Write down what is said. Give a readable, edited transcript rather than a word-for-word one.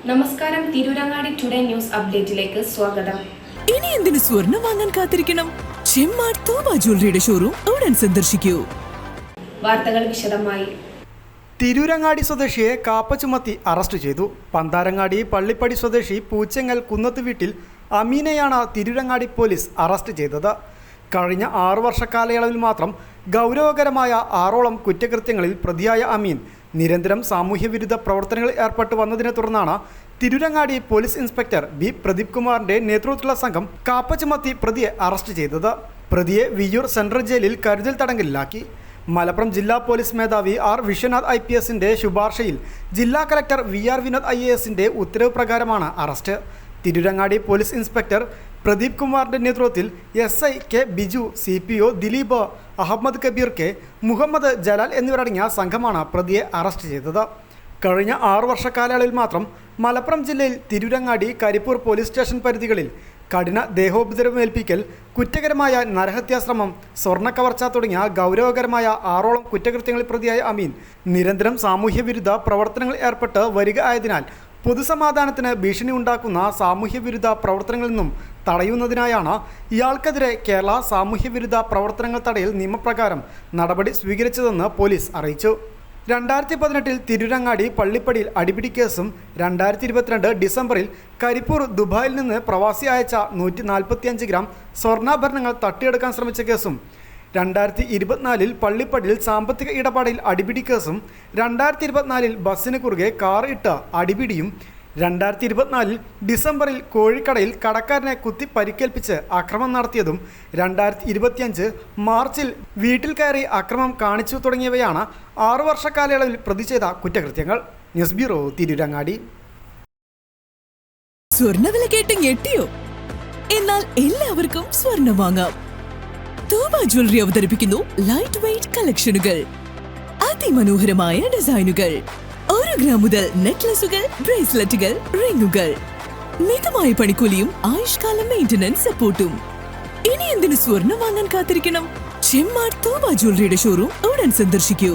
നമസ്കാരം, Tirurangadi today news അപ്ഡേറ്റിലേക്ക് സ്വാഗതം. ഇനി എന്തിനു സ്വർണം വാങ്ങാൻ കാത്തിരിക്കണം? ചെമ്മാട് തോമ ജ്വല്ലറിയുടെ ഷോറൂം ഉടൻ സന്ദർശിക്കൂ. വാർത്തകൾ വിശദമായി. തിരൂരങ്ങാടി സ്വദേശിയെ കാപ്പ ചുമത്തി അറസ്റ്റ് ചെയ്തു. പന്താരങ്ങാടി പള്ളിപ്പടി സ്വദേശി പൂച്ചെങ്ങൽ കുന്നത്ത് വീട്ടിൽ അമീനെയാണ് തിരൂരങ്ങാടി പോലീസ് അറസ്റ്റ് ചെയ്തത്. കഴിഞ്ഞ 6 വർഷ കാലയളവിൽ മാത്രം ഗൗരവകരമായ 6ഓളം കുറ്റകൃത്യങ്ങളിൽ പ്രതിയായ അമീൻ നിരന്തരം സാമൂഹ്യവിരുദ്ധ പ്രവർത്തനങ്ങളിൽ ഏർപ്പെട്ടു വന്നതിനെ തുടർന്നാണ് Tirurangadi police inspector B Pradeep കുമാറിന്റെ നേതൃത്വത്തിലുള്ള സംഘം കാപ്പ ചുമത്തി പ്രതിയെ അറസ്റ്റ് ചെയ്തത്. പ്രതിയെ വിയ്യൂർ സെൻട്രൽ ജയിലിൽ കരുതൽ തടങ്കലിലാക്കി. മലപ്പുറം ജില്ലാ പോലീസ് മേധാവി ആർ വിശ്വനാഥ് IPSന്റെ ശുപാർശയിൽ ജില്ലാ കലക്ടർ VR വിനോദ് IASന്റെ ഉത്തരവ് പ്രകാരമാണ് arrest. Tirurangadi police inspector Pradeep കുമാറിന്റെ നേതൃത്വത്തിൽ SI K Biju, CPO Dileep, Ahammed Kabeer K, Muhammad Jalal എന്നിവരടങ്ങിയ സംഘമാണ് പ്രതിയെ അറസ്റ്റ് ചെയ്തത്. കഴിഞ്ഞ 6 വർഷ കാലയളവിൽ മാത്രം മലപ്പുറം ജില്ലയിൽ തിരൂരങ്ങാടി, കരിപ്പൂർ പോലീസ് സ്റ്റേഷൻ പരിധികളിൽ കഠിന ദേഹോപദ്രവമേൽപ്പിക്കൽ, കുറ്റകരമായ നരഹത്യാശ്രമം, സ്വർണ്ണ കവർച്ച തുടങ്ങിയ ഗൗരവകരമായ 6ഓളം കുറ്റകൃത്യങ്ങളിൽ പ്രതിയായ അമീൻ നിരന്തരം സാമൂഹ്യവിരുദ്ധ പ്രവർത്തനങ്ങളിൽ ഏർപ്പെട്ട് വരിക ആയതിനാൽ പൊതുസമാധാനത്തിന് ഭീഷണി ഉണ്ടാക്കുന്ന സാമൂഹ്യവിരുദ്ധ പ്രവർത്തനങ്ങളിൽ നിന്നും തടയുന്നതിനായാണ് ഇയാൾക്കെതിരെ കേരള സാമൂഹ്യവിരുദ്ധ പ്രവർത്തനങ്ങൾ തടയൽ നിയമപ്രകാരം നടപടി സ്വീകരിച്ചതെന്ന് പോലീസ് അറിയിച്ചു. 2018 തിരൂരങ്ങാടി പള്ളിപ്പടിയിൽ അടിപിടി കേസും 2022 ഡിസംബറിൽ കരിപ്പൂർ ദുബായിൽ നിന്ന് പ്രവാസി അയച്ച 145 ഗ്രാം സ്വർണ്ണാഭരണങ്ങൾ തട്ടിയെടുക്കാൻ ശ്രമിച്ച കേസും 2024 പള്ളിപ്പടിയിൽ സാമ്പത്തിക ഇടപാടിൽ അടിപിടി കേസും 2024 ബസ്സിന് കുറുകെ കാർ ഇട്ട അടിപിടിയും 2024 ഡിസംബറിൽ കോഴിക്കടയിൽ കടക്കാരനെ കുത്തി പരിക്കേൽപ്പിച്ച് അക്രമം നടത്തിയതും 2025 മാർച്ചിൽ വീട്ടിൽ കയറി അക്രമം കാണിച്ചു തുടങ്ങിയവയാണ് 6 വർഷ കാലയളവിൽ പ്രതി ചെയ്ത കുറ്റകൃത്യങ്ങൾ. News bureau, Tirurangadi. സ്വർണ്ണവില കേട്ട് ഞെട്ടിയോ? എന്നാൽ എല്ലാവർക്കും സ്വർണം വാങ്ങാം. തോമ ജ്വല്ലറി അവതരിപ്പിക്കുന്നു ലൈറ്റ് വെയ്റ്റ് കളക്ഷനുകൾ, അതിമനോഹരമായ ഡിസൈനുകൾ. 1 ഗ്രാം മുതൽ നെക്ലസുകൾ, ബ്രേസ്ലെറ്റുകൾ, റിങ്ങുകൾ. മിതമായ പണിക്കൂലിയും ആയുഷ്കാല മെയിന്റനൻസ് സപ്പോർട്ടും. ഇനി എന്തിനു സ്വർണം വാങ്ങാൻ കാത്തിരിക്കണം? ചെമ്മാട് തോമ ജ്വല്ലറിയുടെ ഷോറൂം ഉടൻ സന്ദർശിക്കൂ.